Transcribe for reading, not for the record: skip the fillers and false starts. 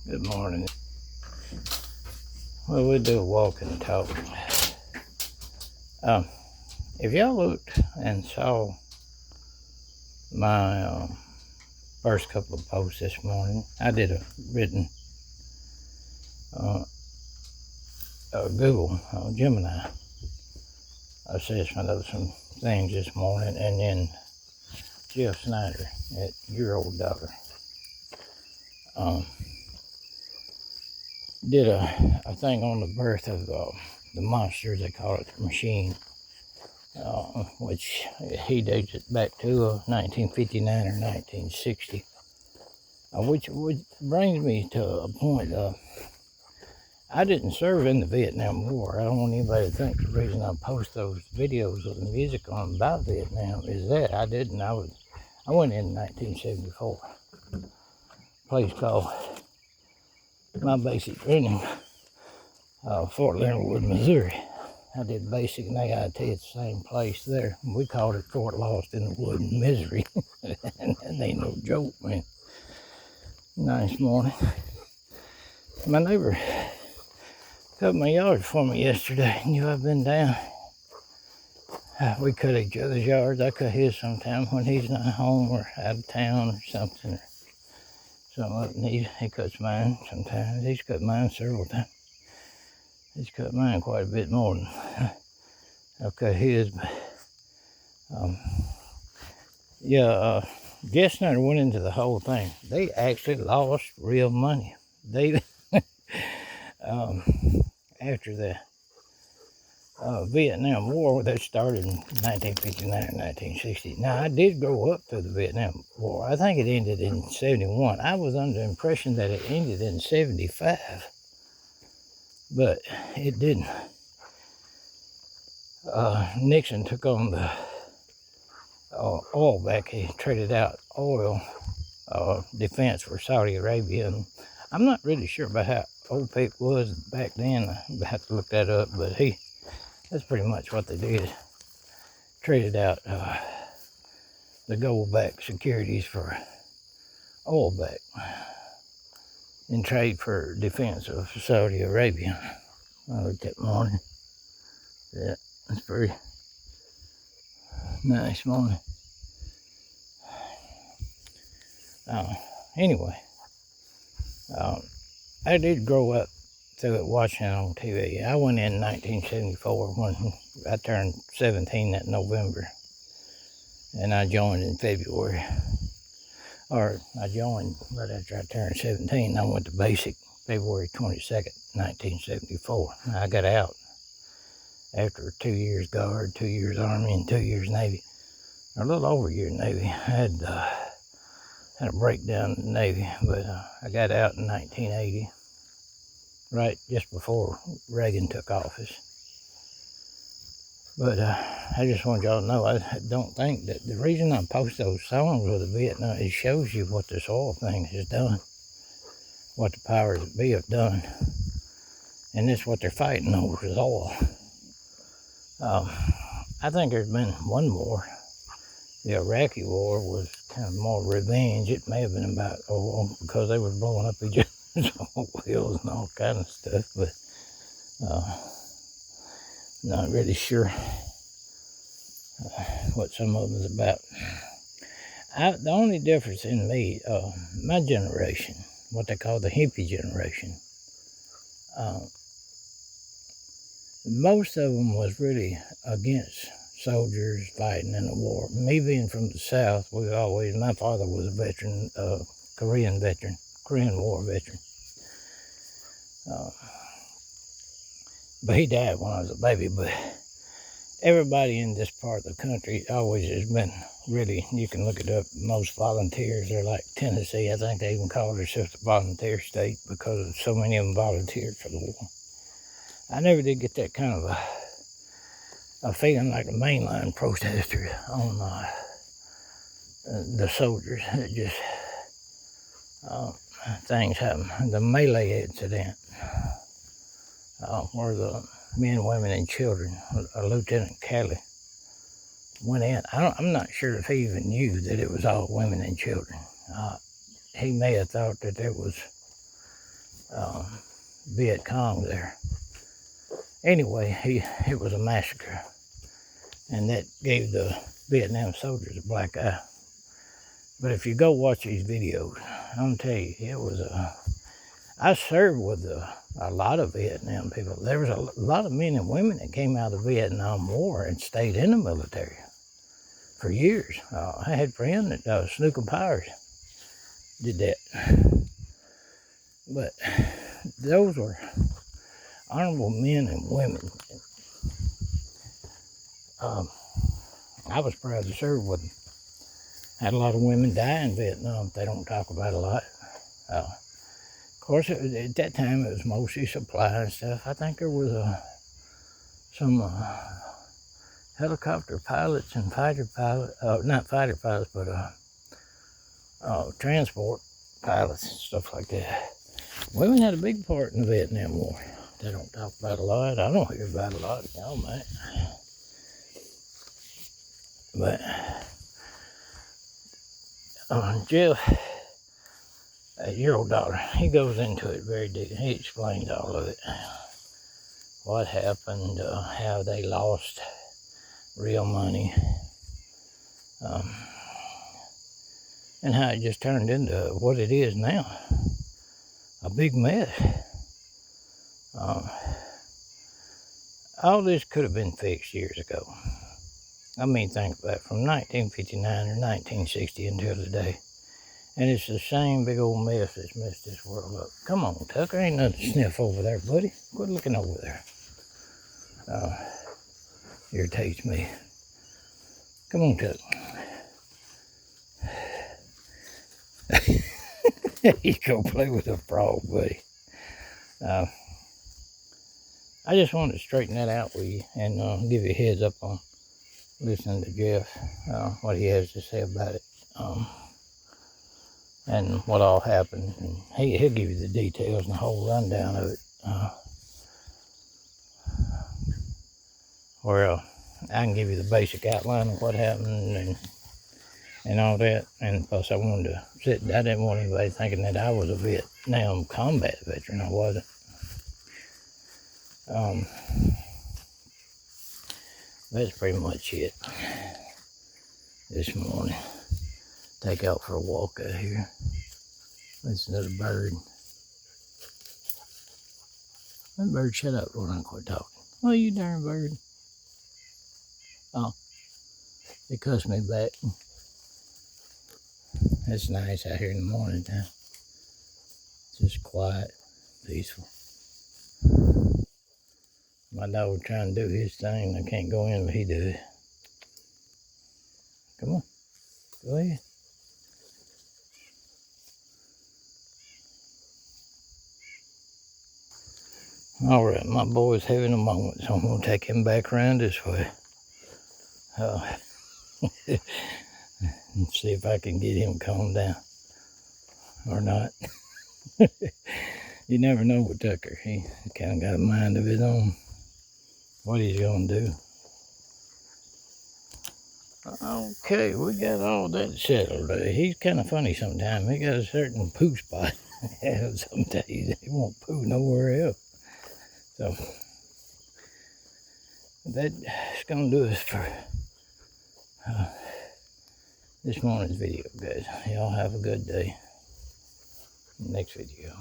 Good morning. Well, we'll do a walk and talk. Um, if y'all looked and saw my first couple of posts this morning, I did a written uh, Google Gemini assessment of some things this morning, and then Jeff Snyder at Your Old Dollar did a thing on the birth of the monster, they call it, the machine. Which he dates it back to 1959 or 1960, which brings me to a point. I didn't serve in the Vietnam War. I don't want anybody to think the reason I post those videos of the music on about Vietnam is that I didn't. I went in 1974. Place called my basic training, Fort Leonard Wood, Missouri. I did basic and AIT at the same place there. We called it Fort Lost in the Wood in Misery. And that ain't no joke, man. Nice morning. My neighbor cut my yard for me yesterday. Knew I've been down. We cut each other's yards. I cut his sometimes when he's not home or out of town or something. Or something up, and he cuts mine sometimes. He's cut mine several times. He's cut mine quite a bit more than I've cut his. But, Guest Center went into the whole thing. They actually lost real money. They after the Vietnam War that started in 1959 or 1960. Now, I did grow up through the Vietnam War. I think it ended in 71. I was under the impression that it ended in 75, but it didn't. Nixon took on the oil back. He traded out oil defense for Saudi Arabia. And I'm not really sure about how OPEC was back then. I have to look that up, but that's pretty much what they did. Traded out the gold-backed securities for oil-backed in trade for defense of Saudi Arabia. I looked that morning. Yeah, it's pretty nice morning. Anyway, I did grow up through it watching it on TV. I went in 1974 when I turned 17 that November, and I joined in February. Or I joined right after I turned 17. I went to basic February 22nd, 1974. I got out after 2 years Guard, 2 years Army, and 2 years Navy. A little over a year Navy. I had a breakdown in the Navy, but I got out in 1980, right just before Reagan took office. But I just want y'all to know, I don't think that the reason I post those songs with the Vietnam, it shows you what this oil thing has done, what the powers that be have done, and this what they're fighting over is oil. I think there's been one more. The Iraqi war was kind of more revenge. It may have been about oil because they were blowing up each other's oil wells and all kind of stuff, but not really sure what some of them is about. The only difference in me, my generation, what they call the hippie generation, most of them was really against soldiers fighting in the war. Me being from the South, my father was a veteran, Korean War veteran. But he died when I was a baby. But everybody in this part of the country always has been really, you can look it up, most volunteers are like Tennessee. I think they even call themselves a volunteer state because so many of them volunteered for the war. I never did get that kind of a feeling like a mainline protester on the soldiers. It just, things happen. The melee incident, where the men, women, and children, Lieutenant Kelly went in. I'm not sure if he even knew that it was all women and children. He may have thought that there was Viet Cong there. Anyway, it was a massacre, and that gave the Vietnam soldiers a black eye. But if you go watch these videos, I'm gonna tell you, it was I served with a lot of Vietnam people. There was a lot of men and women that came out of the Vietnam War and stayed in the military for years. I had friends that Snooker Powers did that. But those were honorable men and women. I was proud to serve with them. Had a lot of women die in Vietnam. They don't talk about a lot. Of course, at that time, it was mostly supply and stuff. I think there was some helicopter pilots and fighter pilots, not fighter pilots, but transport pilots and stuff like that. Women had a big part in the Vietnam War. They don't talk about a lot. I don't hear about a lot. Y'all might. But Jeff, Eurodollar, he goes into it very deep. He explains all of it. What happened, how they lost real money, and how it just turned into what it is now. A big mess. All this could have been fixed years ago. I mean, think about it, from 1959 or 1960 until today. And it's the same big old mess that's messed this world up. Come on, Tucker, ain't nothing to sniff over there, buddy. Quit looking over there. Irritates me. Come on, Tucker. You go play with a frog, buddy. I just wanted to straighten that out with you and give you a heads up on listening to Jeff, what he has to say about it, and what all happened. And he'll give you the details and the whole rundown of it. Where I can give you the basic outline of what happened and all that. And plus, I wanted to I didn't want anybody thinking that I was a Vietnam combat veteran. I wasn't. That's pretty much it this morning. Take out for a walk out here. Listen to the bird. That bird, shut up, Lord, don't quit talking. Oh, you darn bird. Oh, they cussed me back. It's nice out here in the morning time. Just quiet, peaceful. My dog trying to do his thing. I can't go in, but he do it. Come on, go ahead. All right, my boy's having a moment, so I'm gonna take him back around this way. And see if I can get him calmed down or not. You never know with Tucker. He kind of got a mind of his own. What he's gonna do. Okay, we got all that settled. He's kind of funny sometimes. He got a certain poo spot. Some days he won't poo nowhere else. So that's gonna do us for this morning's video, guys. Y'all have a good day. Next video.